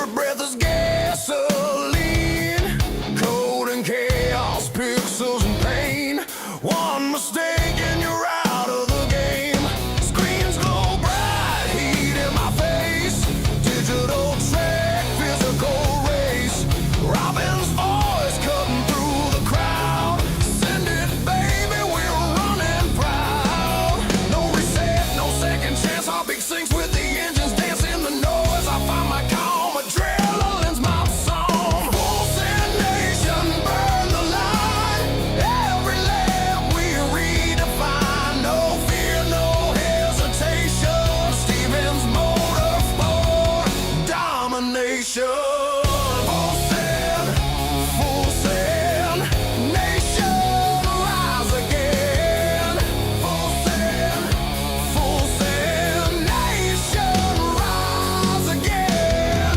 Every breath is gasoline, code and chaos, pixels and pain. One mistake and you're out of the game. Screens glow bright, heat in my face. Digital track, physical race. Robin's voice cutting through the crowd. Send it, baby, we're running proud. No reset, no second chance. Heartbeat sinks with the engines dancing the noise. I find my calm, adrenaline's my song. Full send nation, burn the line. Every lap we redefine. No fear, no hesitation. Stevens Motorsport domination. Full send nation, rise again. Full send nation, rise again.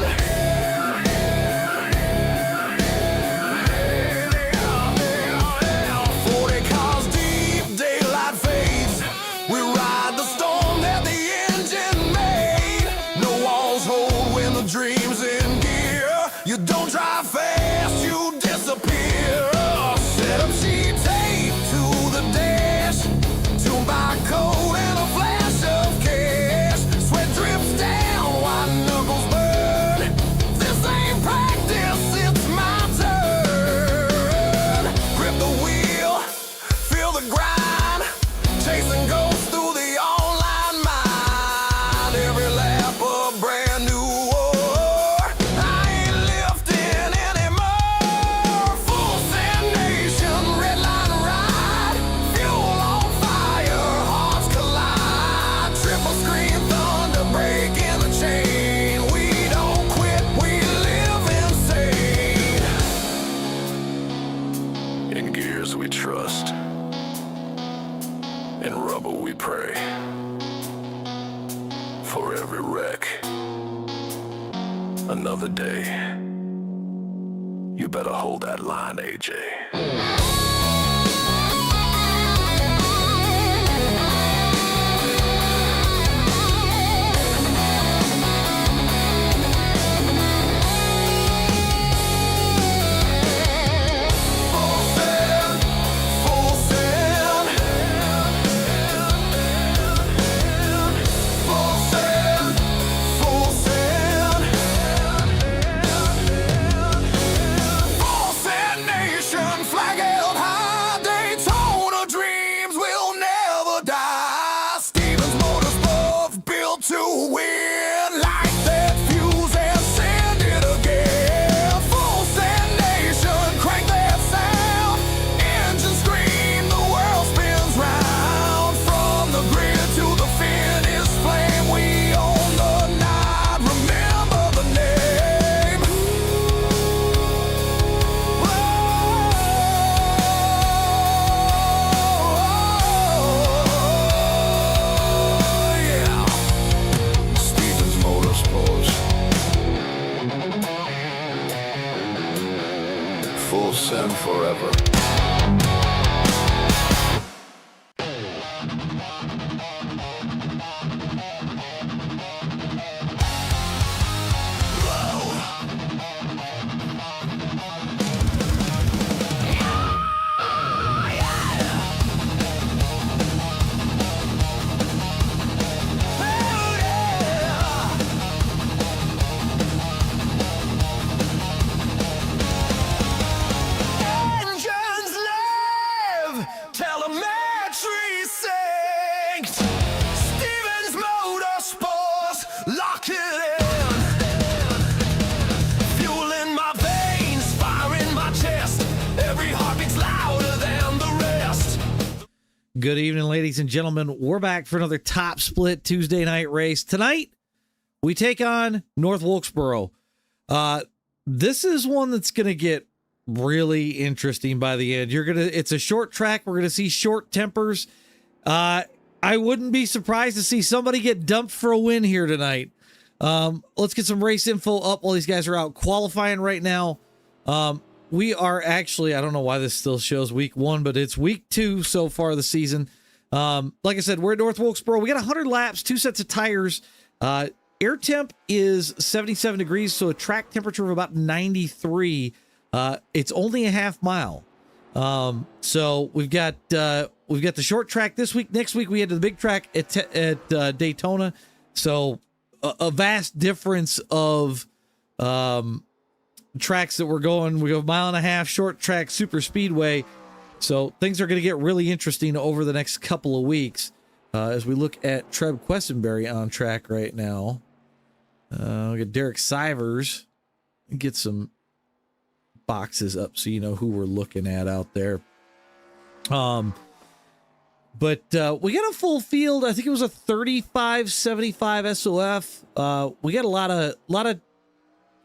40 cars deep, daylight fades. We ride the storm that the engine made. No walls hold when the dream's in gear. You don't drive fast, you disappear. Set up sheet tape to the dash. Tuned by code and a flash of cash. Sweat drips down, white knuckles burn. This ain't practice, it's my turn. Grip the wheel, feel the grind. Chasing ghosts through the online mind. Every lap a brand new war. I ain't lifting anymore. Full send nation, red line ride. Fuel on fire, hearts collide. Triple screen thunder breaking the chain. We don't quit, we live insane. In gears we trust, in rubber we pray. For every wreck, another day. You better hold that line, AJ. Full send, full send. Full send, full send. Full send nation, flag held high. Daytona dreams will never die. Stevens Motorsports built to win. Light that fuse and send it again. Full send nation, crank that sound. Engine scream, the world spins round. From the grid to the finish flame, we own the night. Remember the name. Yeah. Stevens Motorsports. Full send forever. Engines live, telemetry synced. Stevens Motorsports, lock it in. Fuel in my veins, fire in my chest. Every heartbeat's louder than the rest. Good evening, ladies and gentlemen. We're back for another Top Split Tuesday night race. Tonight, we take on North Wilkesboro. This is one that's going to get really interesting by the end. It's a short track. We're going to see short tempers. I wouldn't be surprised to see somebody get dumped for a win here tonight. Let's get some race info up while these guys are out qualifying right now. We are actually, I don't know why this still shows week 1, but it's week 2 so far this season. Like I said, we're at North Wilkesboro. We got 100 laps, 2 sets of tires. Air temp is 77 degrees, so a track temperature of about 93. It's only a half mile. So we've got the short track this week. Next week we head to the big track at Daytona. So a vast difference of tracks that we're going. We go a mile and a half, short track, super speedway. So things are going to get really interesting over the next couple of weeks as we look at Treb Questenberry on track right now. We got Derek Sivers. Get some boxes up so you know who we're looking at out there. But we got a full field. I think it was a 3575 SOF. We got a lot of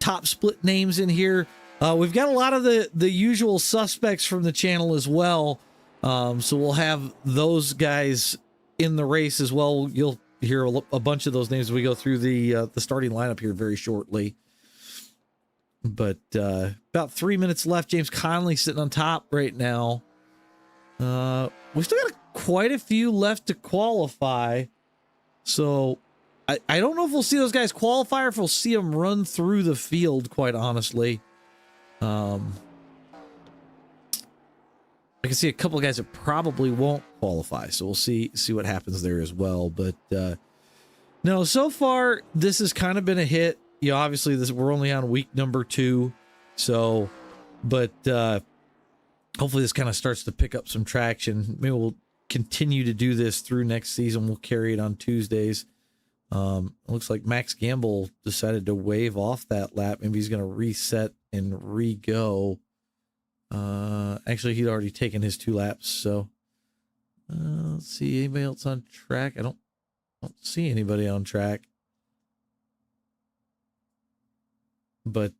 top split names in here. We've got a lot of the usual suspects from the channel as well. So we'll have those guys in the race as well. You'll hear a bunch of those names as we go through the starting lineup here very shortly. But about 3 minutes left. James Conley sitting on top right now. We still got quite a few left to qualify. So I don't know if we'll see those guys qualify or if we'll see them run through the field, quite honestly. I can see a couple of guys that probably won't qualify, so we'll see what happens there as well. But no, so far this has kind of been a hit. You know, obviously we're only on week number 2, so but hopefully this kind of starts to pick up some traction. Maybe we'll continue to do this through next season. We'll carry it on Tuesdays. It looks like Max Gamble decided to wave off that lap. Maybe he's going to reset and re-go. Actually, he'd already taken his 2 laps. So let's see. Anybody else on track? I don't see anybody on track. But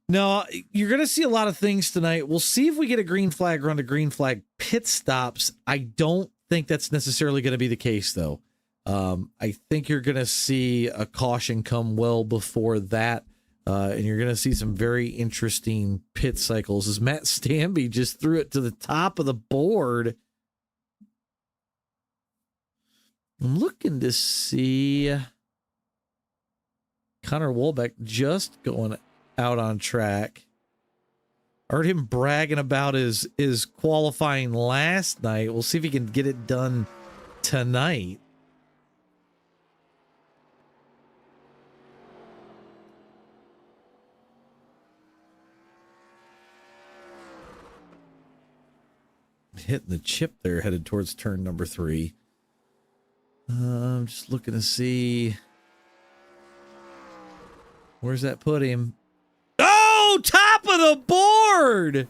no, you're going to see a lot of things tonight. We'll see if we get a green flag run to green flag pit stops. I don't think that's necessarily going to be the case, though. I think you're going to see a caution come well before that. And you're going to see some very interesting pit cycles as Matt Stanby just threw it to the top of the board. I'm looking to see Connor Wolbeck just going out on track. I heard him bragging about his qualifying last night. We'll see if he can get it done tonight. Hitting the chip there, headed towards turn number 3. I'm just looking to see where's that put him. Oh, top of the board!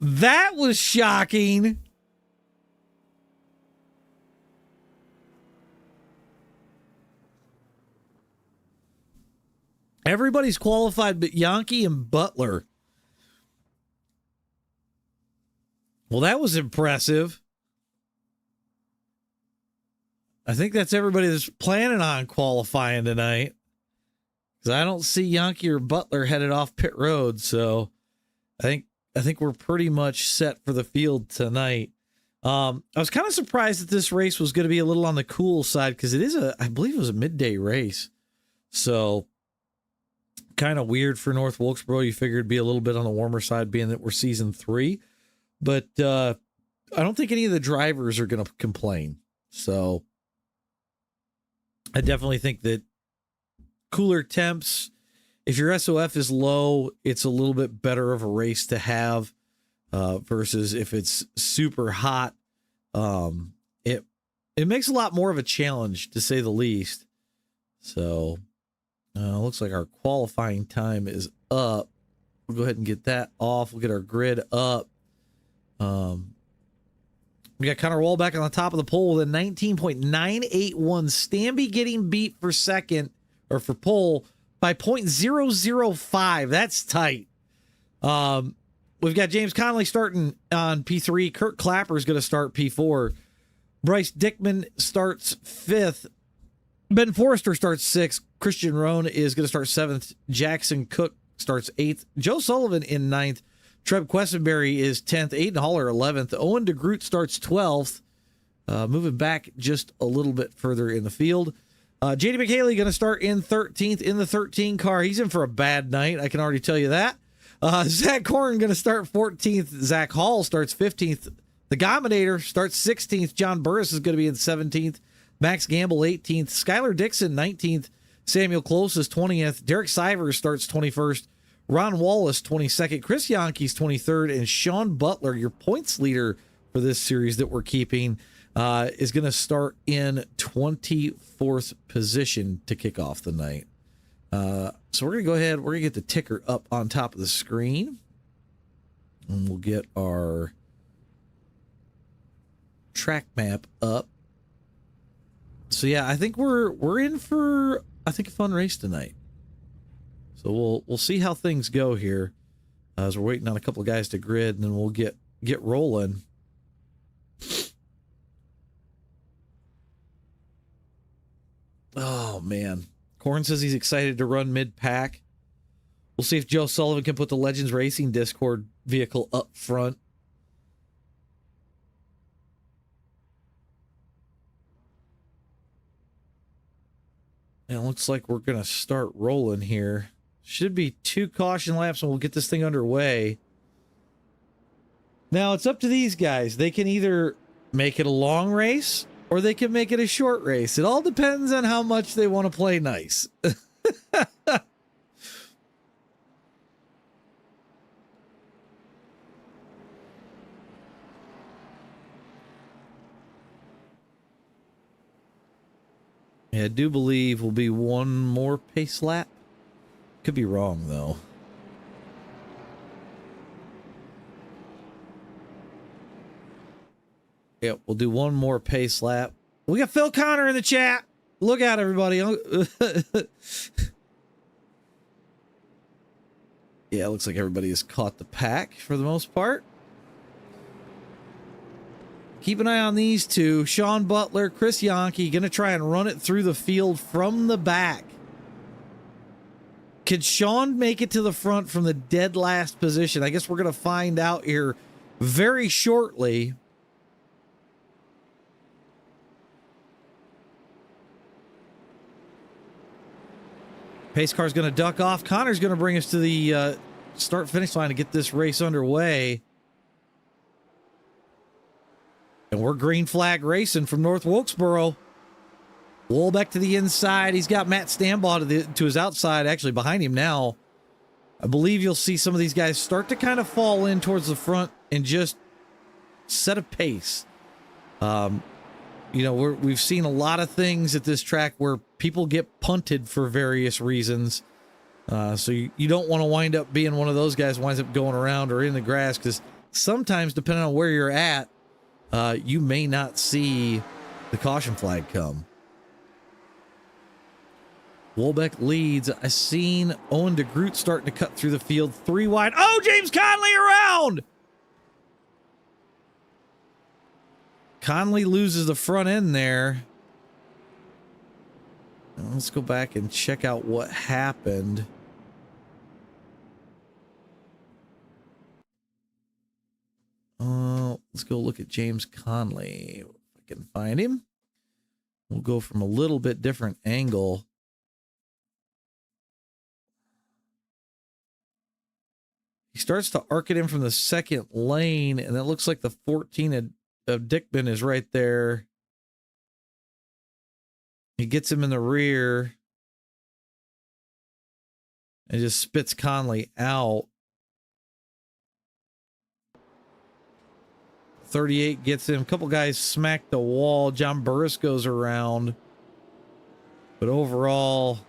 That was shocking. Everybody's qualified but Yankee and Butler. Well, that was impressive. I think that's everybody that's planning on qualifying tonight. Because I don't see Yankee or Butler headed off pit road. So I think we're pretty much set for the field tonight. I was kind of surprised that this race was going to be a little on the cool side because it is I believe it was a midday race. So kind of weird for North Wilkesboro. You figured it'd be a little bit on the warmer side being that we're season 3. But I don't think any of the drivers are going to complain. So I definitely think that cooler temps, if your SOF is low, it's a little bit better of a race to have versus if it's super hot. It makes a lot more of a challenge, to say the least. So looks like our qualifying time is up. We'll go ahead and get that off. We'll get our grid up. We got Connor Wallback on the top of the pole with a 19.981. Stanby getting beat for second or for pole by 0.005. That's tight. We've got James Conley starting on P3. Kurt Clapper is going to start P4. Bryce Dickman starts 5th. Ben Forrester starts 6th. Christian Roan is going to start 7th. Jackson Cook starts 8th. Joe Sullivan in 9th. Treb Questenberry is 10th. Aiden Haller 11th. Owen DeGroot starts 12th. moving back just a little bit further in the field. JD McHaley going to start in 13th in the 13 car. He's in for a bad night, I can already tell you that. Zach Horn going to start 14th. Zach Hall starts 15th. The Gominator starts 16th. John Burris is going to be in 17th. Max Gamble 18th. Skylar Dixon 19th. Samuel Close is 20th. Derek Sivers starts 21st. Ron Wallace 22nd. Chris Yankees 23rd. And Sean Butler, your points leader for this series that we're keeping, is going to start in 24th position to kick off the night. So we're going to go ahead. We're going to get the ticker up on top of the screen. And we'll get our track map up. So yeah, I think we're in for, I think, a fun race tonight. So we'll see how things go here as we're waiting on a couple of guys to grid, and then we'll get rolling. Oh man, Corn says he's excited to run mid-pack. We'll see if Joe Sullivan can put the Legends Racing Discord vehicle up front. And it looks like we're going to start rolling here. Should be 2 caution laps and we'll get this thing underway. Now, it's up to these guys. They can either make it a long race or they can make it a short race. It all depends on how much they want to play nice. Yeah, I do believe will be 1 more pace lap. Could be wrong, though. Yep, we'll do 1 more pace lap. We got Phil Connor in the chat. Look out, everybody. Yeah, it looks like everybody has caught the pack for the most part. Keep an eye on these two. Sean Butler, Chris Yankee, going to try and run it through the field from the back. Could Sean make it to the front from the dead last position? I guess we're going to find out here very shortly. Pace car's going to duck off. Connor's going to bring us to the start-finish line to get this race underway. And we're green flag racing from North Wilkesboro. Wolbeck to the inside. He's got Matt Stambaugh to his outside, actually behind him now. I believe you'll see some of these guys start to kind of fall in towards the front and just set a pace. You know, we've seen a lot of things at this track where people get punted for various reasons. So you don't want to wind up being one of those guys who winds up going around or in the grass, because sometimes, depending on where you're at, you may not see the caution flag come. Wolbeck leads. I seen Owen DeGroot starting to cut through the field 3 wide. Oh, James Conley around! Conley loses the front end there. Let's go back and check out what happened. Let's go look at James Conley. If I can find him. We'll go from a little bit different angle. He starts to arc it in from the second lane, and it looks like the 14 of Dickman is right there. He gets him in the rear and just spits Conley out. 38 gets him. A couple guys smack the wall. John Burris goes around. But overall,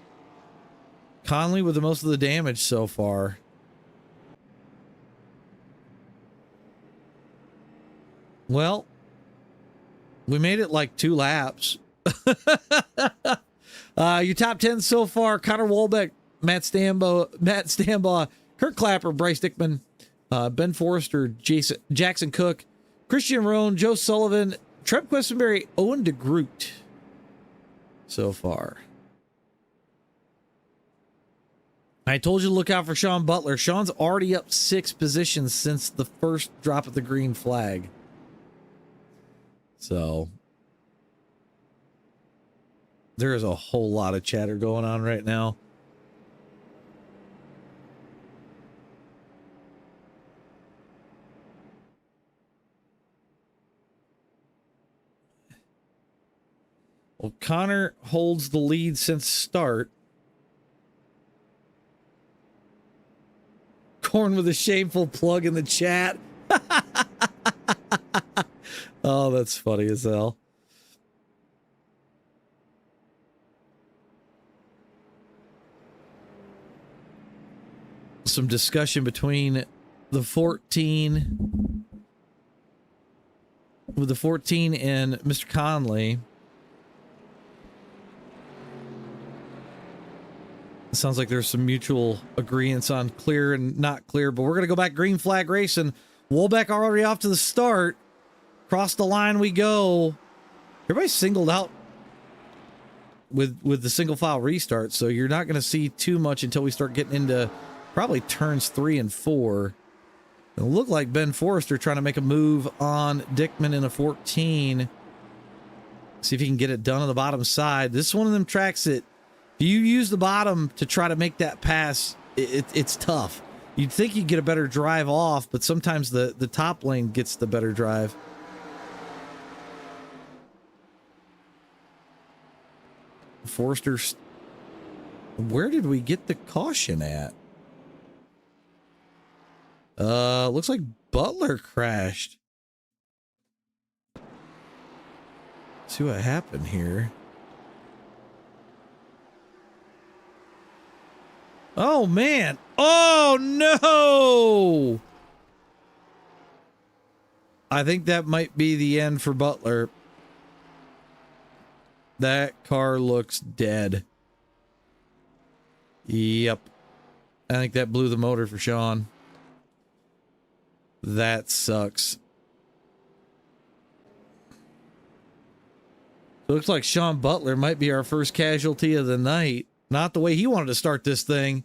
Conley with the most of the damage so far. Well, we made it like 2 laps. Your top 10 so far: Connor Wolbeck, Matt Stambaugh, Kurt Clapper, Bryce Dickman, Ben Forrester, Jackson Cook, Christian Roan, Joe Sullivan, Trev Questenberry, Owen DeGroot so far. I told you to look out for Sean Butler. Sean's already up 6 positions since the first drop of the green flag. So There is a whole lot of chatter going on right now. Well, Connor holds the lead since start. Corn with a shameful plug in the chat. Oh, that's funny as hell. Some discussion between the 14 with the 14 and Mr. Conley. It sounds like there's some mutual agreements on clear and not clear, but we're going to go back green flag racing. Wolbeck already off to the start. Across the line we go. Everybody's singled out with the single file restart, so you're not going to see too much until we start getting into probably turns 3 and 4. It'll look like Ben Forrester trying to make a move on Dickman in a 14. See if he can get it done on the bottom side. This is one of them tracks that if you use the bottom to try to make that pass, it's tough. You'd think you'd get a better drive off, but sometimes the top lane gets the better drive. Forrester, where did we get the caution at? Looks like Butler crashed. Let's see what happened here. Oh, man. Oh, no. I think that might be the end for Butler. That car looks dead. Yep. I think that blew the motor for Sean. That sucks. Looks like Sean Butler might be our first casualty of the night. Not the way he wanted to start this thing.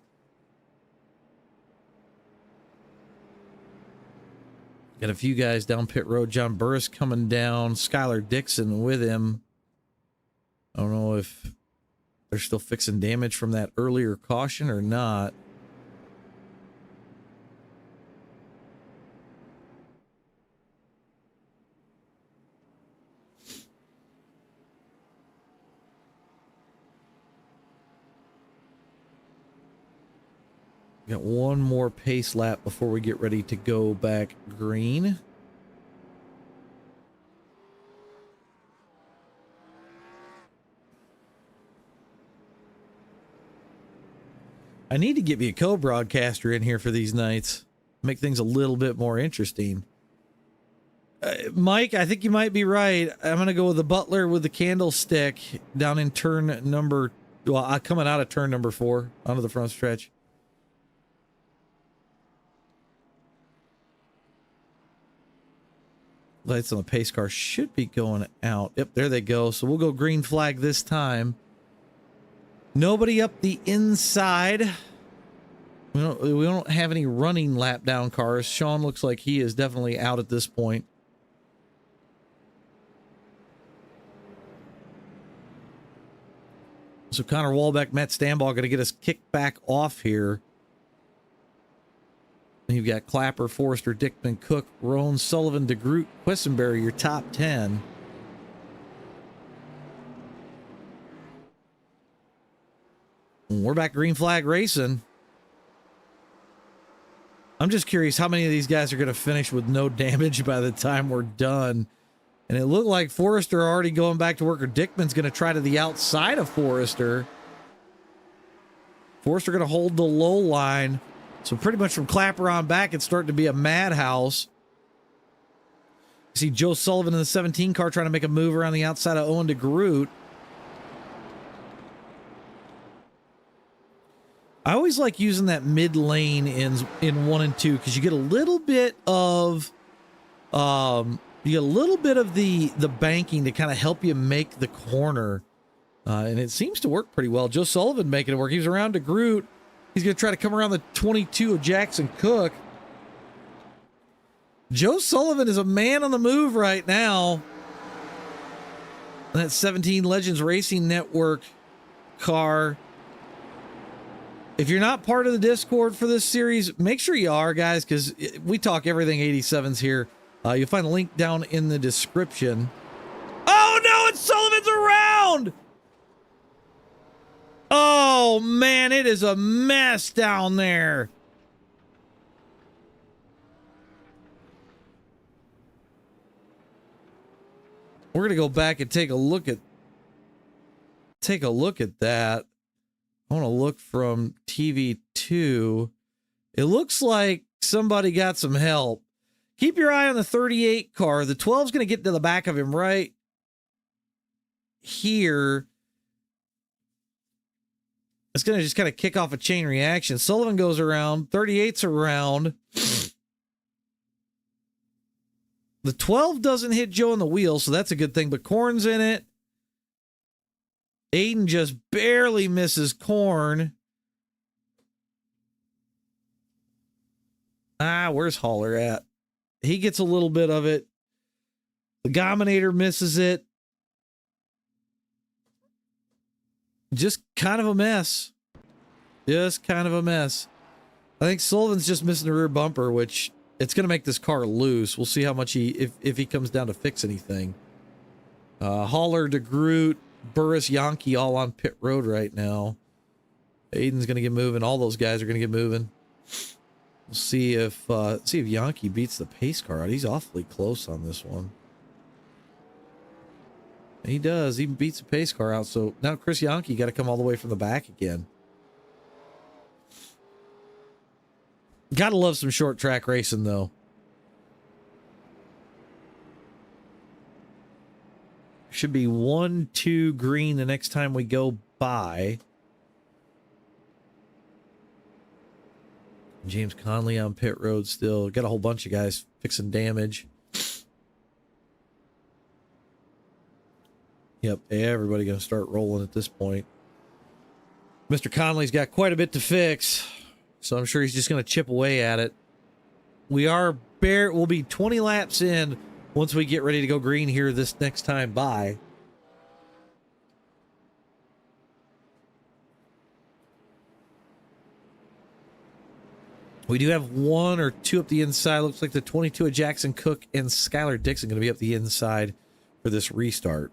Got a few guys down pit road. John Burris coming down. Skylar Dixon with him. I don't know if they're still fixing damage from that earlier caution or not. Got one more pace lap before we get ready to go back green. I need to get me a co-broadcaster in here for these nights. Make things a little bit more interesting. Mike, I think you might be right. I'm going to go with the Butler with the candlestick down in turn number... Well, coming out of turn number 4 onto the front stretch. Lights on the pace car should be going out. Yep, there they go. So we'll go green flag this time. Nobody up the inside. We don't have any running lap down cars. Sean looks like he is definitely out at this point. So Connor Walbeck, Matt Stanball going to get us kicked back off here. And you've got Clapper, Forrester, Dickman, Cook, Roan, Sullivan, DeGroot, Quessenberry, your top 10. And we're back green flag racing. I'm just curious how many of these guys are going to finish with no damage by the time we're done. And it looked like Forrester already going back to work, or Dickman's going to try to the outside of Forrester. Forrester going to hold the low line. So pretty much from Clapper on back, it's starting to be a madhouse. You see Joe Sullivan in the 17 car trying to make a move around the outside of Owen DeGroot. I always like using that mid lane in 1 and 2 because you get a little bit of the banking to kind of help you make the corner, and it seems to work pretty well. Joe Sullivan making it work. He's around DeGroot. He's going to try to come around the 22 of Jackson Cook. Joe Sullivan is a man on the move right now. That 17 Legends Racing Network car. If you're not part of the Discord for this series, make sure you are, guys, because we talk everything 87s here. You'll find the link down in the description. Oh, no, it's Sullivan's around! Oh, man, it is a mess down there. We're going to go back and take a look at that. I want to look from TV2. It looks like somebody got some help. Keep your eye on the 38 car. The 12 is going to get to the back of him right here. It's going to just kind of kick off a chain reaction. Sullivan goes around. 38's around. The 12 doesn't hit Joe in the wheel, so that's a good thing, but Korn's in it. Aiden just barely misses Korn. Where's Haller at? He gets a little bit of it. The Gominator misses it. Just kind of a mess. Just kind of a mess. I think Sullivan's just missing the rear bumper, which it's going to make this car loose. We'll see how much if he comes down to fix anything. Haller, DeGroot, Burris, Yankee all on pit road right now. Aiden's going to get moving. All those guys are going to get moving. We'll see if Yankee beats the pace car out. He's awfully close on this one. He does. He beats the pace car out. So now Chris Yankee got to come all the way from the back again. Gotta love some short track racing, though. Should be 1-2 green the next time we go by. James Conley on pit road still. Got a whole bunch of guys fixing damage. Yep, everybody going to start rolling at this point. Mr. Conley's got quite a bit to fix, so I'm sure he's just going to chip away at it. We'll be 20 laps in once we get ready to go green here this next time by. We do have 1 or 2 up the inside. Looks like the 22 of Jackson Cook and Skylar Dixon going to be up the inside for this restart.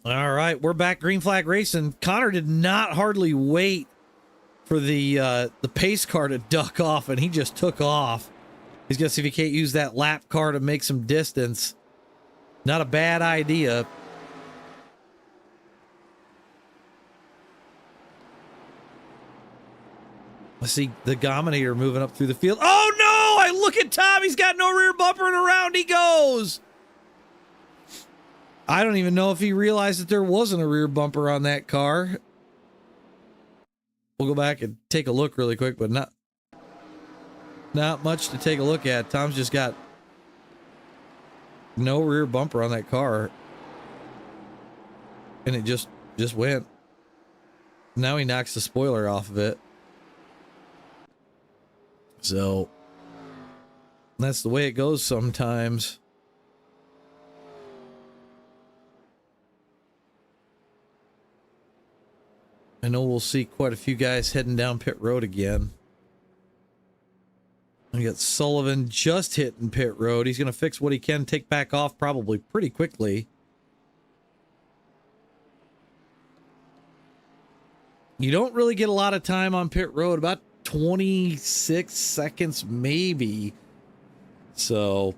All right, we're back green flag racing. Connor did not hardly wait for the pace car to duck off, and he just took off. He's going to see if he can't use that lap car to make some distance. Not a bad idea. I see the Gominator moving up through the field. Oh, no! I look at Tom. He's got no rear bumper, and around he goes. I don't even know if he realized that there wasn't a rear bumper on that car. We'll go back and take a look really quick, but not much to take a look at. Tom's just got no rear bumper on that car. And it just went. Now he knocks the spoiler off of it. So that's the way it goes sometimes. I know we'll see quite a few guys heading down pit road again. We got Sullivan just hitting pit road. He's going to fix what he can, take back off probably pretty quickly. You don't really get a lot of time on pit road, about 26 seconds maybe. So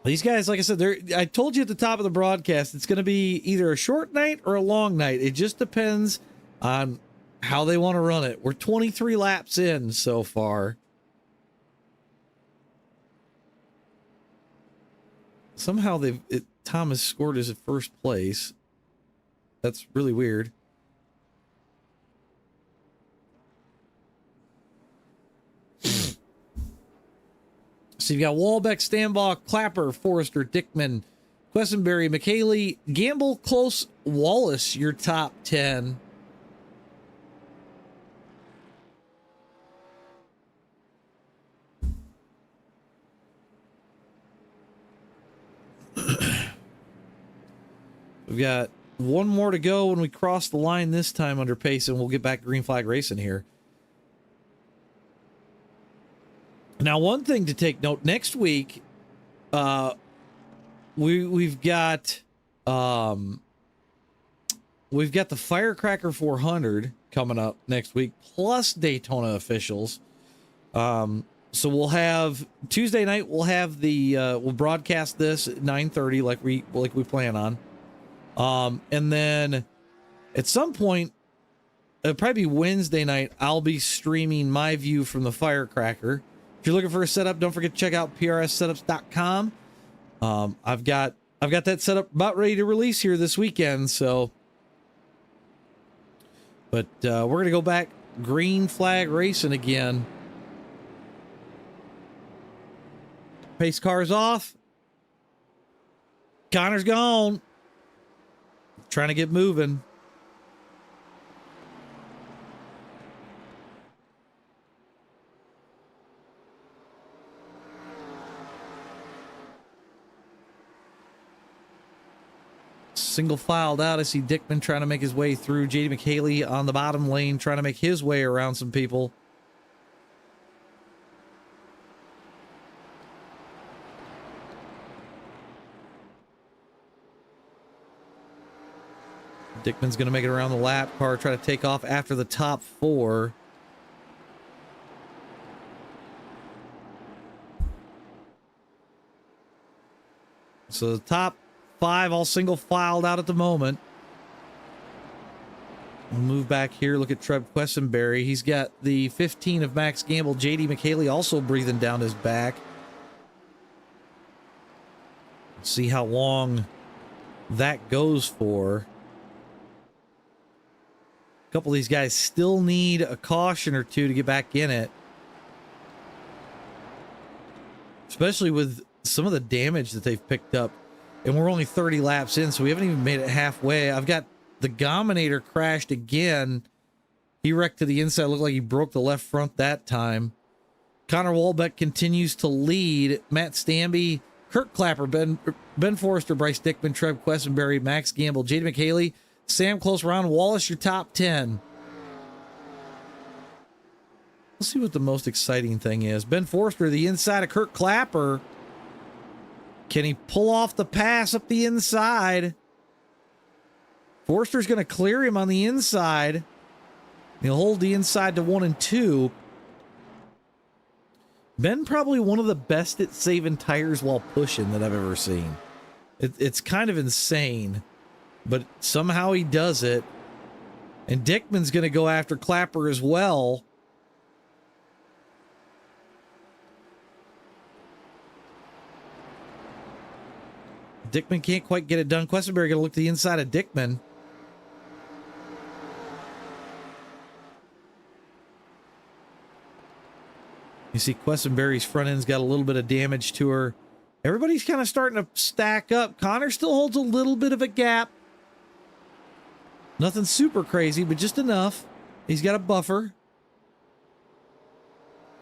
these guys, like I said, I told you at the top of the broadcast, it's going to be either a short night or a long night. It just depends on how they want to run it. We're 23 laps in so far. Somehow Tom has scored as at first place. That's really weird. So you've got Walbeck, Stanbaugh, Clapper, Forrester, Dickman, Questenberry, McKaylee, Gamble, Close, Wallace, your top 10. We've got one more to go when we cross the line this time under pace, and we'll get back green flag racing here. Now, one thing to take note, next week, we've got the Firecracker 400 coming up next week, plus Daytona officials. So we'll have Tuesday night. We'll have the we'll broadcast this at 9:30, like we plan on. And then at some point, it'll probably be Wednesday night, I'll be streaming my view from the Firecracker. If you're looking for a setup, don't forget to check out prssetups.com. I've got that setup about ready to release here this weekend. So, but we're gonna go back green flag racing again. Pace car's off. Connor's gone. Trying to get moving. Single filed out. I see Dickman trying to make his way through. JD McHaley on the bottom lane trying to make his way around some people. Dickman's going to make it around the lap car, try to take off after the top four. So the top five all single filed out at the moment. We'll move back here. Look at Trev Quessenberry. He's got the 15 of Max Gamble. JD McHaley also breathing down his back. See how long that goes for. A couple of these guys still need a caution or two to get back in it. Especially with some of the damage that they've picked up. And we're only 30 laps in, so we haven't even made it halfway. I've got the Gominator crashed again. He wrecked to the inside. Looked like he broke the left front that time. Connor Walbeck continues to lead. Matt Stamby, Kurt Clapper, Ben Forrester, Bryce Dickman, Trev Quessenberry, Max Gamble, Jade McHaley, Sam Close, Ron Wallace, your top 10. Let's see what the most exciting thing is. Ben Forrester, the inside of Kurt Clapper. Can he pull off the pass up the inside? Forster's going to clear him on the inside. He'll hold the inside to 1 and 2. Ben probably one of the best at saving tires while pushing that I've ever seen. It's kind of insane, but somehow he does it. And Dickman's going to go after Clapper as well. Dickman can't quite get it done. Questenberry going to look to the inside of Dickman. You see Questenberry's front end's got a little bit of damage to her. Everybody's kind of starting to stack up. Connor still holds a little bit of a gap. Nothing super crazy, but just enough. He's got a buffer.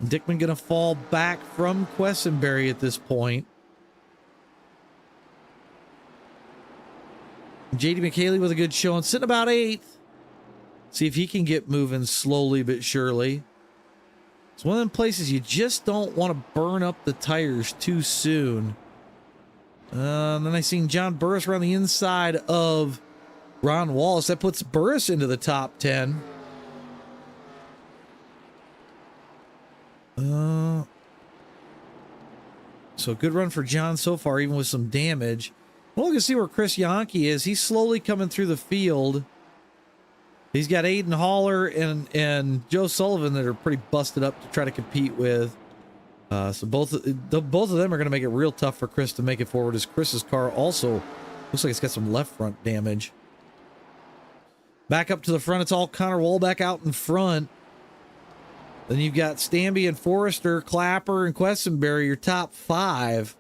Dickman going to fall back from Questenberry at this point. JD McHaley with a good showing, sitting about 8th. See if he can get moving slowly but surely. It's one of them places you just don't want to burn up the tires too soon. Then I seen John Burris around the inside of Ron Wallace. That puts Burris into the top 10. So good run for John so far, even with some damage. Well, look and see where Chris Yankee is. He's slowly coming through the field. He's got Aiden Haller and Joe Sullivan that are pretty busted up to try to compete with. So both of them are going to make it real tough for Chris to make it forward, as Chris's car also looks like it's got some left front damage. Back up to the front, it's all Connor Walbeck out in front. Then you've got Stamby and Forrester, Clapper and Questenberry, your top 5.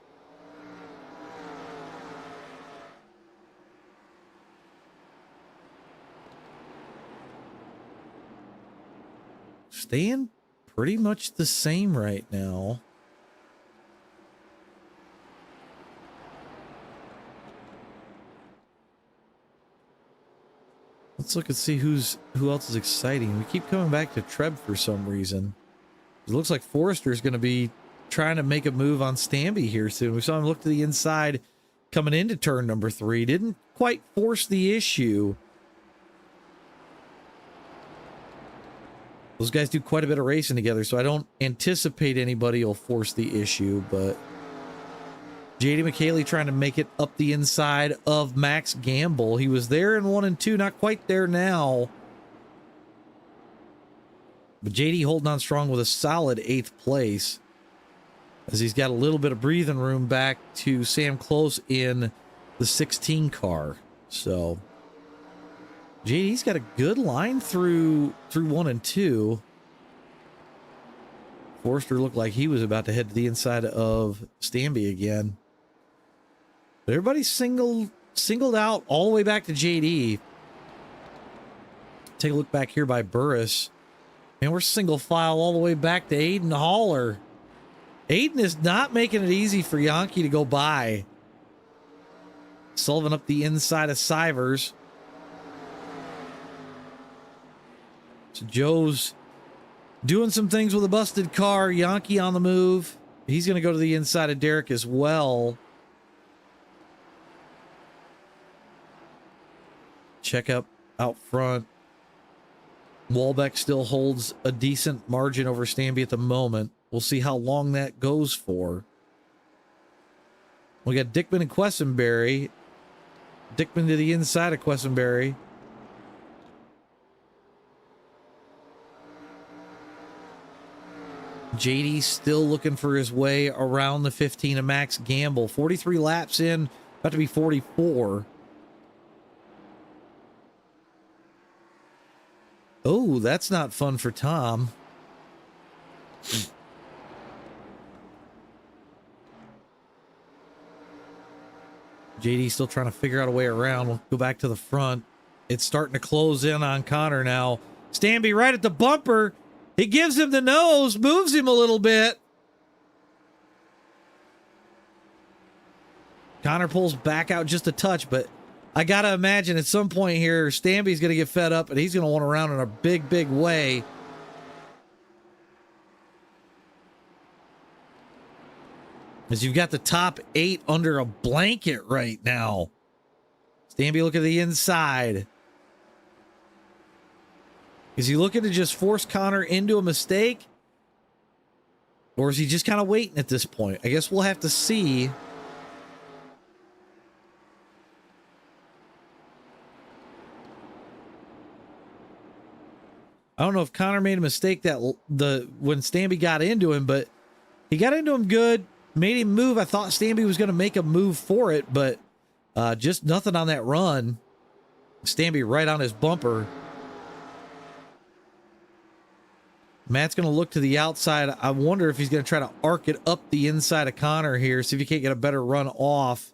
Staying pretty much the same right now. Let's look and see who else is exciting. We keep coming back to Treb for some reason. It looks like Forrester's going to be trying to make a move on Stamby here soon. We saw him look to the inside coming into turn number 3. Didn't quite force the issue. Those guys do quite a bit of racing together, so I don't anticipate anybody will force the issue, but JD McKaylee trying to make it up the inside of Max Gamble. He was there in 1 and 2, not quite there now. But JD holding on strong with a solid 8th place, as he's got a little bit of breathing room back to Sam Close in the 16 car. So JD's got a good line through 1 and 2. Forrester looked like he was about to head to the inside of Stamby again. But everybody's singled out all the way back to JD. Take a look back here by Burris. And we're single file all the way back to Aiden Haller. Aiden is not making it easy for Yankee to go by. Sullivan up the inside of Sivers. So Joe's doing some things with a busted car. Yankee on the move. He's going to go to the inside of Derek as well. Check up out front. Walbeck still holds a decent margin over Stamby at the moment. We'll see how long that goes for. We got Dickman and Quessenberry. Dickman to the inside of Quessenberry. JD still looking for his way around the 15 of Max Gamble. 43 laps in, about to be 44. Oh, that's not fun for Tom. JD still trying to figure out a way around. We'll go back to the front. It's starting to close in on Connor now. Stamby right at the bumper. He gives him the nose, moves him a little bit. Connor pulls back out just a touch, but I got to imagine at some point here, Stamby's going to get fed up and he's going to want to round in a big, big way. As you've got the top 8 under a blanket right now. Stamby look at the inside. Is he looking to just force Connor into a mistake? Or is he just kind of waiting at this point? I guess we'll have to see. I don't know if Connor made a mistake that when Stamby got into him, but he got into him good, made him move. I thought Stamby was going to make a move for it, but just nothing on that run. Stamby right on his bumper. Matt's going to look to the outside. I wonder if he's going to try to arc it up the inside of Connor here, see if he can't get a better run off.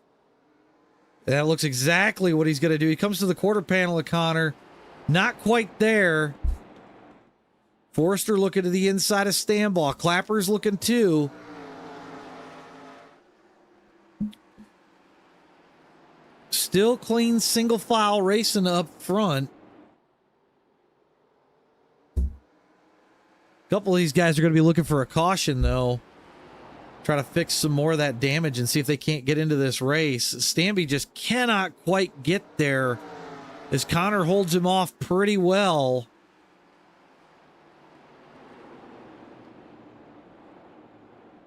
And that looks exactly what he's going to do. He comes to the quarter panel of Connor. Not quite there. Forrester looking to the inside of Stambaugh. Clapper's looking too. Still clean single file racing up front. A couple of these guys are going to be looking for a caution, though. Try to fix some more of that damage and see if they can't get into this race. Stamby just cannot quite get there as Connor holds him off pretty well.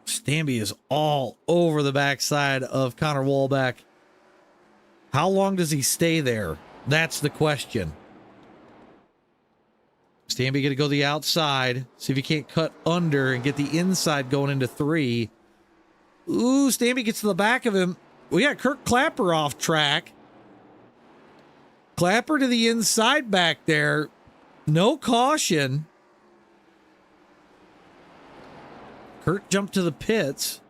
Stamby is all over the backside of Connor Walbeck. How long does he stay there? That's the question. Stamby going to go the outside. See if he can't cut under and get the inside going into 3. Ooh, Stamby gets to the back of him. We got Kirk Clapper off track. Clapper to the inside back there. No caution. Kurt jumped to the pits.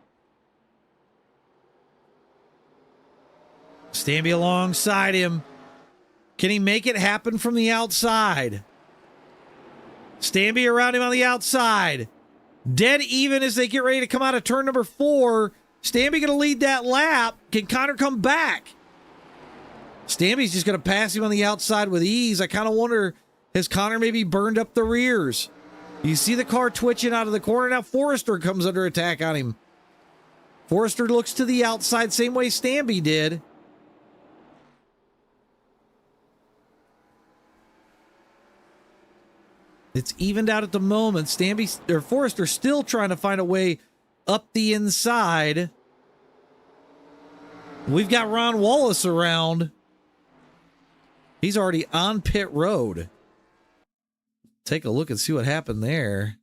Stamby alongside him. Can he make it happen from the outside? Stamby around him on the outside. Dead even as they get ready to come out of turn number 4. Stamby going to lead that lap. Can Connor come back? Stamby's just going to pass him on the outside with ease. I kind of wonder, has Connor maybe burned up the rears? You see the car twitching out of the corner. Now Forrester comes under attack on him. Forrester looks to the outside, same way Stamby did. It's evened out at the moment. Forrester still trying to find a way up the inside. We've got Ron Wallace around. He's already on pit road. Take a look and see what happened there.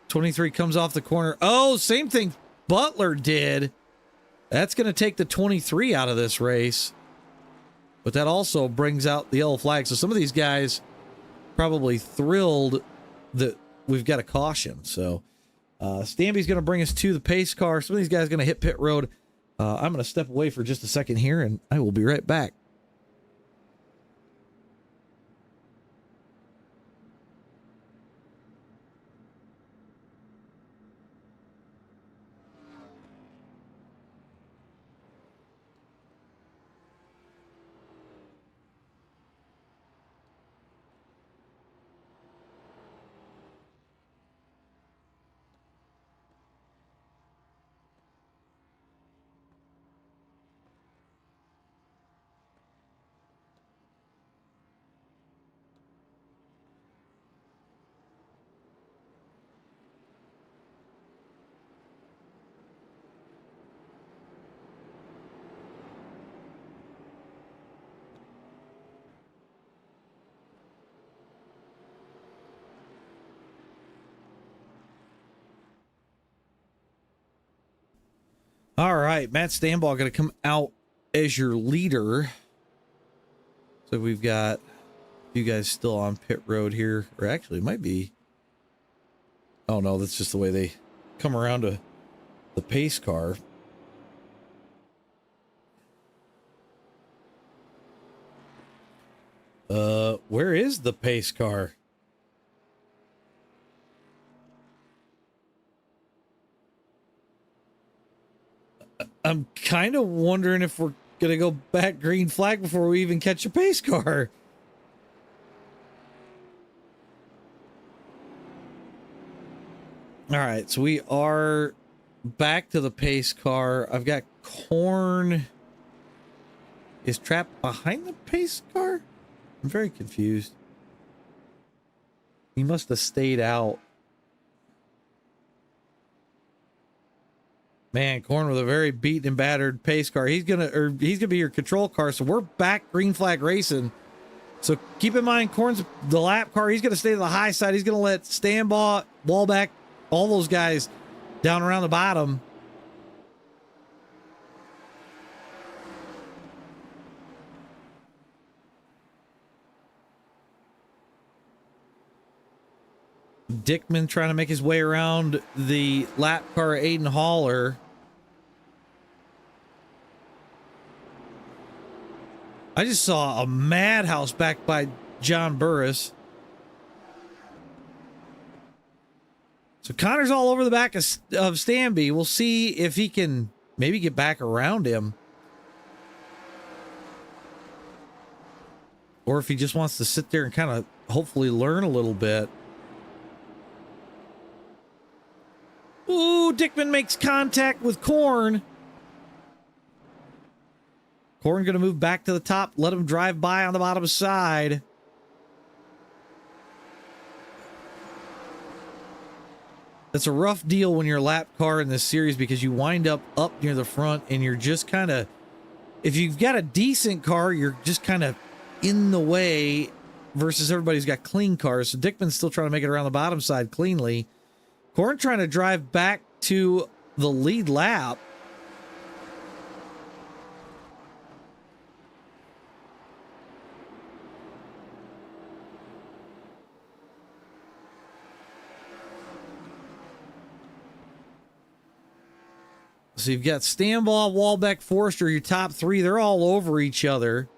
'23 comes off the corner. Oh, same thing Butler did. That's going to take the 23 out of this race. But that also brings out the yellow flag. So some of these guys probably thrilled that we've got a caution. So Stamby's going to bring us to the pace car. Some of these guys are going to hit pit road. I'm going to step away for just a second here, and I will be right back. All right, Matt Stanbaugh going to come out as your leader. So we've got you guys still on pit road here, or actually it might be. Oh no, that's just the way they come around to the pace car. Where is the pace car? I'm kind of wondering if we're going to go back green flag before we even catch a pace car. All right, so we are back to the pace car. I've got Korn. Is trapped behind the pace car? I'm very confused. He must have stayed out. Man, Korn with a very beaten and battered pace car. He's gonna be your control car. So we're back green flag racing. So keep in mind, Korn's the lap car. He's gonna stay to the high side. He's gonna let Stanbaugh, Wallback, all those guys down around the bottom. Dickman trying to make his way around the lap car, Aiden Haller. I just saw a madhouse back by John Burris. So Connor's all over the back of Stanby. We'll see if he can maybe get back around him. Or if he just wants to sit there and kind of hopefully learn a little bit. Ooh, Dickman makes contact with Korn. Korn going to move back to the top. Let him drive by on the bottom side. That's a rough deal when you're a lap car in this series because you wind up near the front and you're just kind of, if you've got a decent car, you're just kind of in the way versus everybody's got clean cars. So Dickman's still trying to make it around the bottom side cleanly. Korn trying to drive back to the lead lap. So you've got Stanbaugh, Wallbeck, Forrester, your top three. They're all over each other.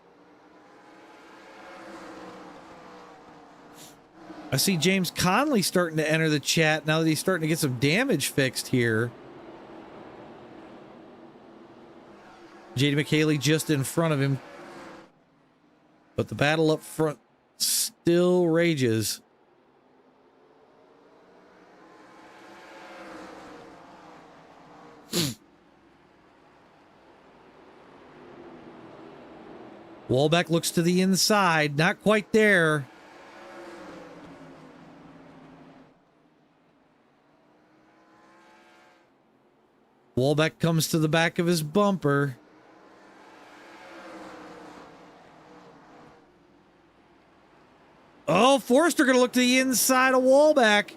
I see James Conley starting to enter the chat now that he's starting to get some damage fixed here. JD McHaley just in front of him. But the battle up front still rages. Wallbeck looks to the inside. Not quite there. Wallbeck comes to the back of his bumper. Oh, Forrester going to look to the inside of Wallbeck.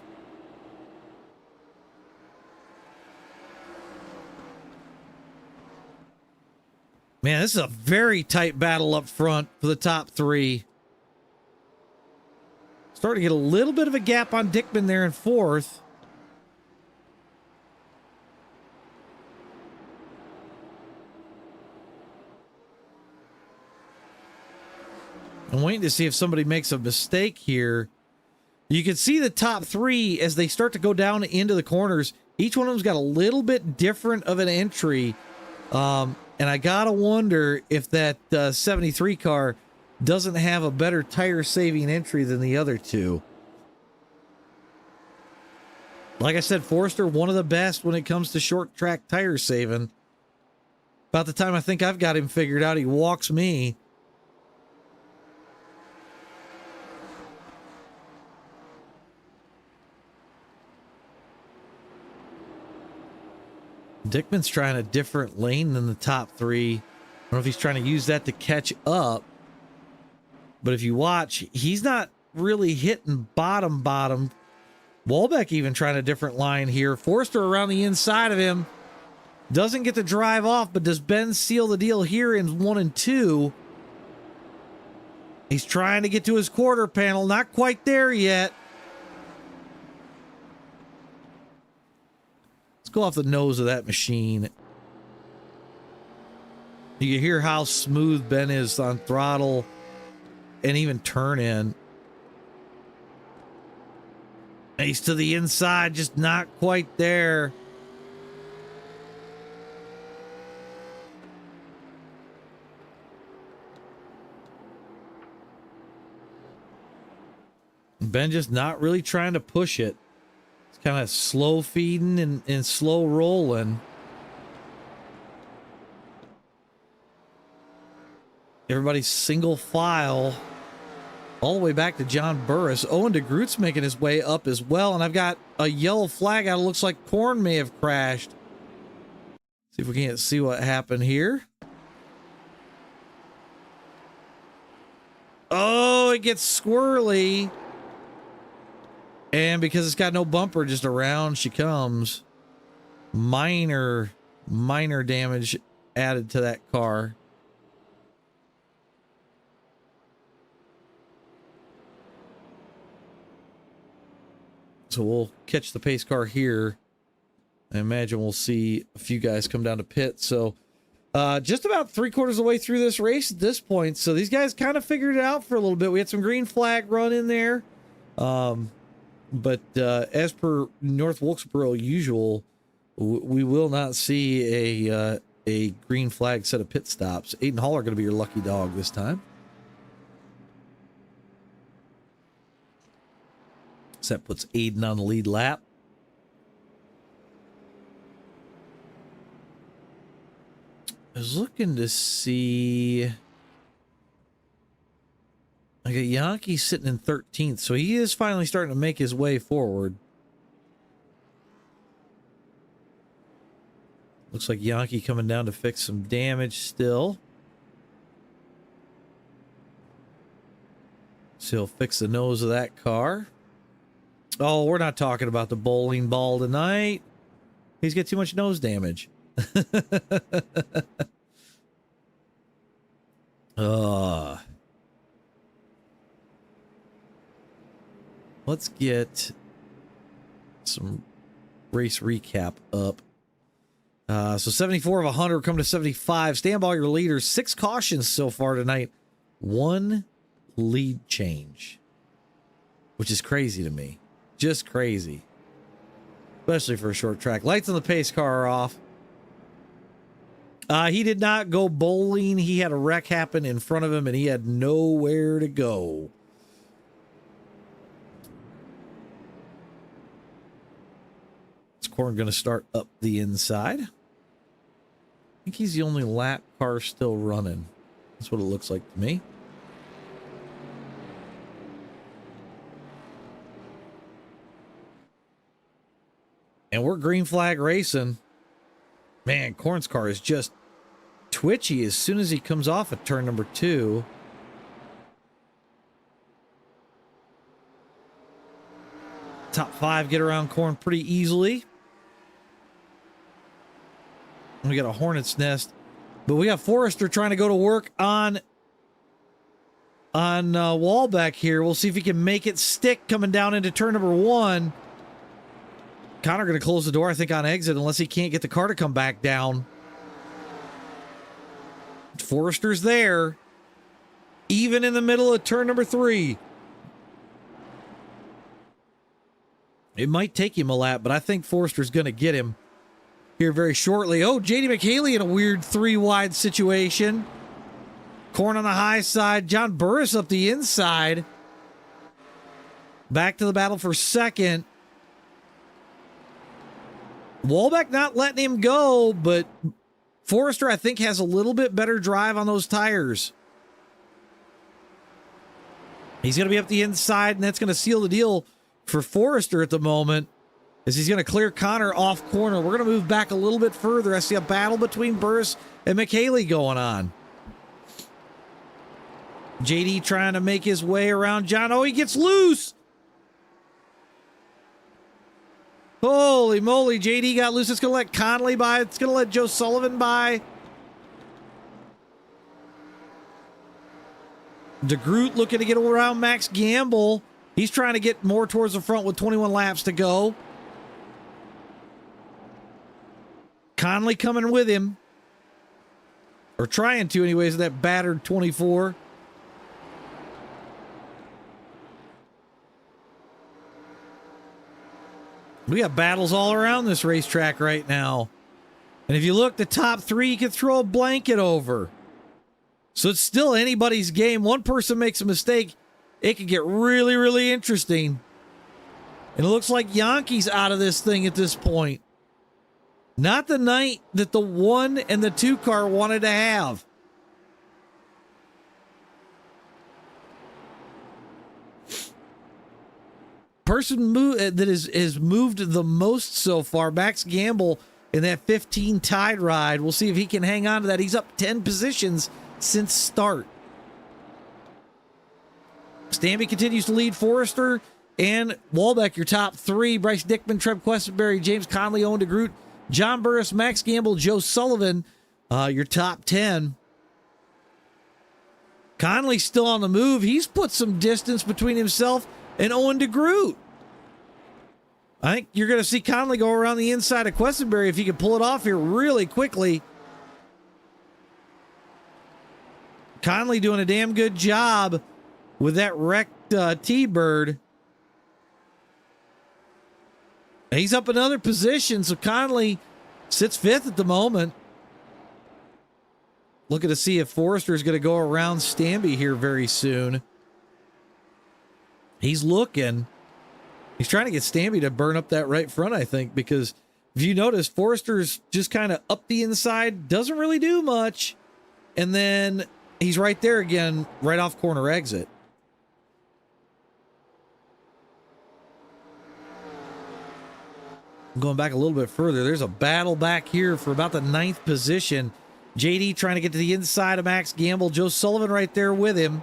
Man, this is a very tight battle up front for the top three. Starting to get a little bit of a gap on Dickman there in fourth. I'm waiting to see if somebody makes a mistake here. You can see the top three as they start to go down into the corners. Each one of them's got a little bit different of an entry. And I gotta wonder if that 73 car doesn't have a better tire saving entry than the other two. Like I said, Forrester, one of the best when it comes to short track tire saving. About the time I think I've got him figured out, he walks me. Dickman's trying a different lane than the top three. I don't know if he's trying to use that to catch up. But if you watch, he's not really hitting bottom. Wallbeck even trying a different line here. Forrester around the inside of him. Doesn't get to drive off, but does Ben seal the deal here in 1 and 2? He's trying to get to his quarter panel. Not quite there yet. Go off the nose of that machine. You can hear how smooth Ben is on throttle and even turn in. He's to the inside, just not quite there. Ben just not really trying to push it. Kind of slow feeding and slow rolling. Everybody's single file all the way back to John Burris. Owen DeGroot's making his way up as well. And I've got a yellow flag out. It looks like Korn may have crashed. See if we can't see what happened here. Oh, it gets squirrely. And because it's got no bumper, just around she comes. Minor damage added to that car. So we'll catch the pace car here. I imagine we'll see a few guys come down to pit. So just about 3/4 of the way through this race at this point. So these guys kind of figured it out for a little bit. We had some green flag run in there. But as per North Wilkesboro usual, we will not see a green flag set of pit stops. Aiden Hall are going to be your lucky dog this time. So that puts Aiden on the lead lap. I was looking to see... I got Yankee sitting in 13th, so he is finally starting to make his way forward. Looks like Yankee coming down to fix some damage still. So he'll fix the nose of that car. Oh, we're not talking about the bowling ball tonight. He's got too much nose damage. Let's get some race recap up. So 74 of 100 come to 75. Stand by your leaders. 6 cautions so far tonight. 1 lead change. which is crazy to me. Just crazy. Especially for a short track. Lights on the pace car are off. He did not go bowling. He had a wreck happen in front of him, and he had nowhere to go. Is Corn going to start up the inside? I think he's the only lap car still running. That's what it looks like to me. And we're green flag racing. Man, Corn's car is just twitchy as soon as he comes off at turn number 2. Top 5 get around Corn pretty easily. We got a hornet's nest, but we got Forrester trying to go to work on Wallback here. We'll see if he can make it stick coming down into turn number 1. Connor going to close the door, I think, on exit unless he can't get the car to come back down. Forrester's there, even in the middle of turn number 3. It might take him a lap, but I think Forrester's going to get him here very shortly. Oh, JD McHaley in a weird 3-wide situation. Corn on the high side. John Burris up the inside. Back to the battle for second. Wallback not letting him go, but Forrester, I think, has a little bit better drive on those tires. He's going to be up the inside, and that's going to seal the deal for Forrester at the moment, as he's going to clear Connor off corner. We're going to move back a little bit further. I see a battle between Burris and McHaley going on. JD trying to make his way around John. Oh, he gets loose. Holy moly, JD got loose. It's going to let Conley by. It's going to let Joe Sullivan by. DeGroot looking to get around Max Gamble. He's trying to get more towards the front with 21 laps to go. Conley coming with him. Or trying to anyways, that battered 24. We got battles all around this racetrack right now. And if you look, the top 3, you can throw a blanket over. So it's still anybody's game. One person makes a mistake, it could get really, really interesting. And it looks like Yankee's out of this thing at this point. Not the night that the 1 and the 2 car wanted to have. Person that has moved the most so far, Max Gamble in that 15 tide ride. We'll see if he can hang on to that. He's up 10 positions since start. Stanby continues to lead Forrester and Wallback, your top 3. Bryce Dickman, Trev Questenberry, James Conley, Owen DeGroot, John Burris, Max Gamble, Joe Sullivan, your top 10. Conley's still on the move. He's put some distance between himself and Owen DeGroot. I think you're going to see Conley go around the inside of Questenberry if he can pull it off here really quickly. Conley doing a damn good job with that wrecked T-Bird. He's up another position, so Conley sits 5th at the moment. Looking to see if Forrester is going to go around Stanby here very soon. He's looking. He's trying to get Stanby to burn up that right front, I think, because if you notice, Forrester's just kind of up the inside, doesn't really do much, and then he's right there again, right off corner exit. Going back a little bit further, there's a battle back here for about the 9th position. JD trying to get to the inside of Max Gamble. Joe Sullivan right there with him.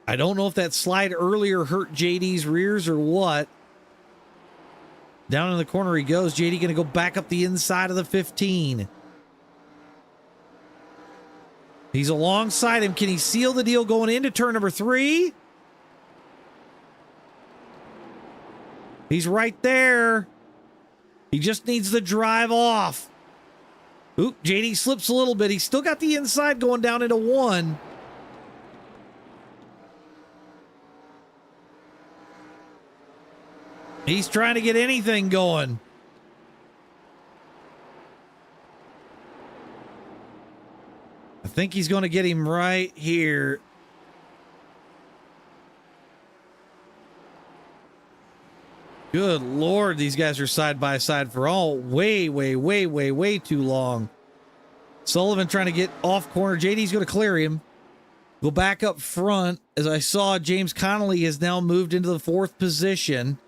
I don't know if that slide earlier hurt JD's rears or what. Down in the corner he goes. JD going to go back up the inside of the 15. He's alongside him. Can he seal the deal going into turn number 3? He's right there. He just needs the drive off. Oop, JD slips a little bit. He's still got the inside going down into 1. He's trying to get anything going. I think he's going to get him right here. Good Lord, these guys are side by side for way too long. Sullivan trying to get off corner. JD's going to clear him. Go back up front. As I saw, James Connolly has now moved into the 4th position.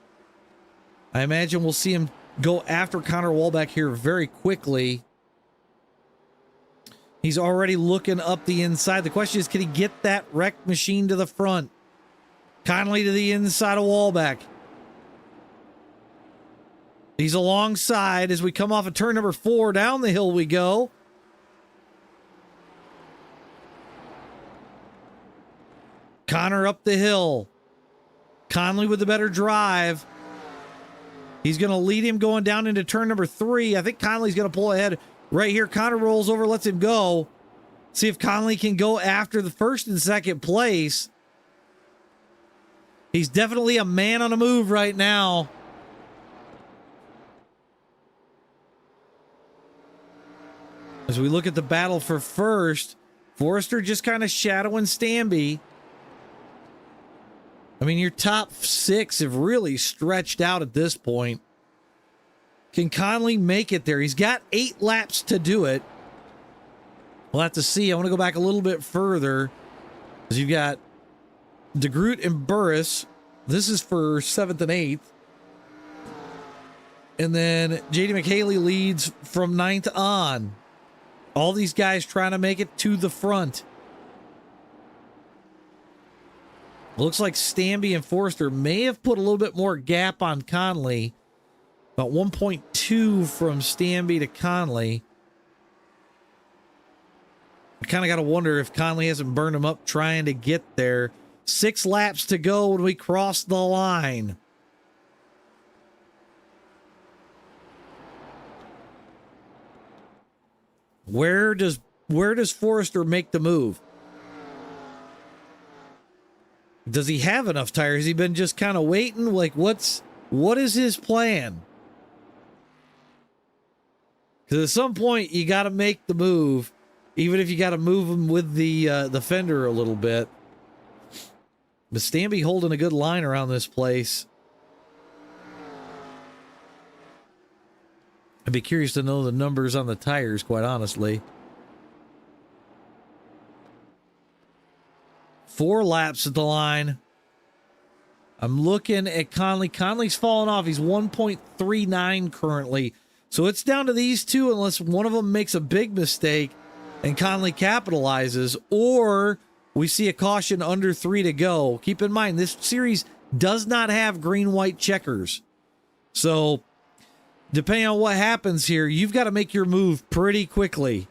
I imagine we'll see him go after Connor Wallback here very quickly. He's already looking up the inside. The question is, can he get that wrecked machine to the front? Connolly to the inside of Wallback. He's alongside as we come off of turn number 4. Down the hill we go. Connor up the hill. Conley with the better drive. He's going to lead him going down into turn number 3. I think Conley's going to pull ahead right here. Connor rolls over, lets him go. See if Conley can go after the 1st and 2nd place. He's definitely a man on a move right now. As we look at the battle for 1st, Forrester just kind of shadowing Stanby. I mean, your top 6 have really stretched out at this point. Can Conley make it there? He's got 8 laps to do it. We'll have to see. I want to go back a little bit further. Because you've got DeGroot and Burris. This is for 7th and 8th. And then JD McHaley leads from 9th on. All these guys trying to make it to the front. Looks like Stanby and Forrester may have put a little bit more gap on Conley. About 1.2 from Stanby to Conley. I kind of got to wonder if Conley hasn't burned him up trying to get there. 6 laps to go when we cross the line. Where does Forrester make the move? Does he have enough tires? Has he been just kind of waiting? Like, what is his plan? Because at some point you got to make the move, even if you got to move him with the fender a little bit. But Stanby holding a good line around this place. I'd be curious to know the numbers on the tires, quite honestly. 4 laps at the line. I'm looking at Conley. Conley's fallen off. He's 1.39 currently. So it's down to these two unless one of them makes a big mistake and Conley capitalizes, or we see a caution under 3 to go. Keep in mind, this series does not have green-white checkers. So depending on what happens here, you've got to make your move pretty quickly.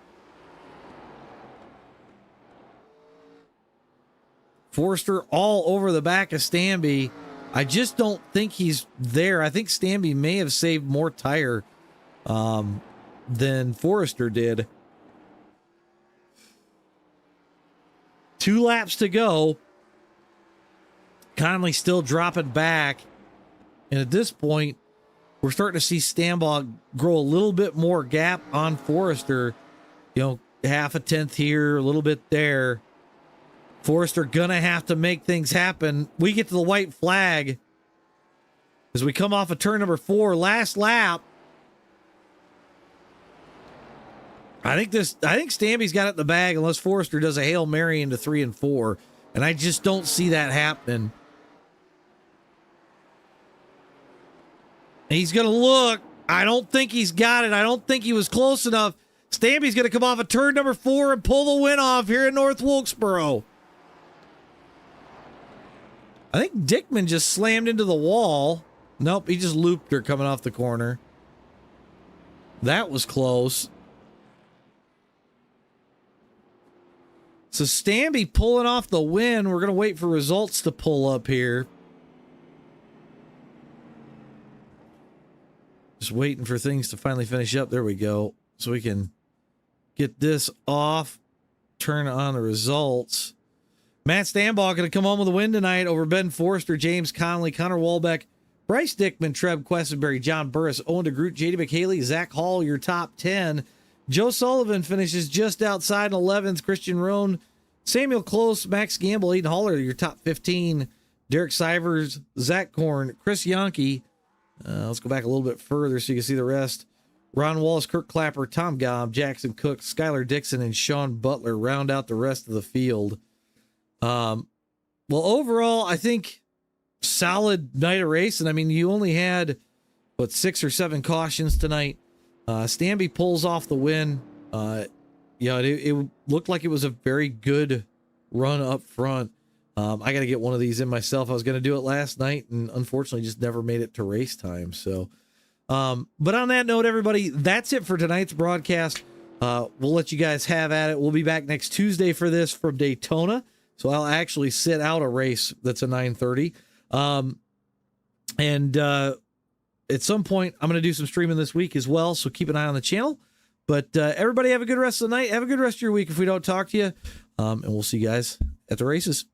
Forrester all over the back of Stanby. I just don't think he's there. I think Stanby may have saved more tire than Forrester did. 2 laps to go. Conley still dropping back. And at this point, we're starting to see Stanbaugh grow a little bit more gap on Forrester. You know, half a tenth here, a little bit there. Forrester gonna have to make things happen. We get to the white flag as we come off of turn number 4, last lap. I think Stanby's got it in the bag unless Forrester does a Hail Mary into 3 and 4. And I just don't see that happening. And he's going to look. I don't think he's got it. I don't think he was close enough. Stanby's going to come off of turn number 4 and pull the win off here in North Wilkesboro. I think Dickman just slammed into the wall. Nope, he just looped her coming off the corner. That was close. So Stanby pulling off the win. We're going to wait for results to pull up here. Just waiting for things to finally finish up. There we go. So we can get this off. Turn on the results. Matt Stanbaugh going to come home with a win tonight over Ben Forrester, James Conley, Connor Wallbeck, Bryce Dickman, Treb Questenberry, John Burris, Owen DeGroot, JD McHaley, Zach Hall, your top 10. Joe Sullivan finishes just outside in 11th. Christian Roan, Samuel Close, Max Gamble, Aiden Haller, your top 15. Derek Sivers, Zach Korn, Chris Yonke. Let's go back a little bit further so you can see the rest. Ron Wallace, Kirk Clapper, Tom Gobb, Jackson Cook, Skylar Dixon, and Sean Butler round out the rest of the field. Well, overall, I think solid night of racing. I mean, you only had, 6 or 7 cautions tonight. Stanby pulls off the win. It looked like it was a very good run up front. I got to get one of these in myself. I was going to do it last night and unfortunately just never made it to race time. So, but on that note, everybody, that's it for tonight's broadcast. We'll let you guys have at it. We'll be back next Tuesday for this from Daytona. So I'll actually sit out a race that's a 9:30. At some point, I'm going to do some streaming this week as well. So keep an eye on the channel. But everybody have a good rest of the night. Have a good rest of your week if we don't talk to you. And we'll see you guys at the races.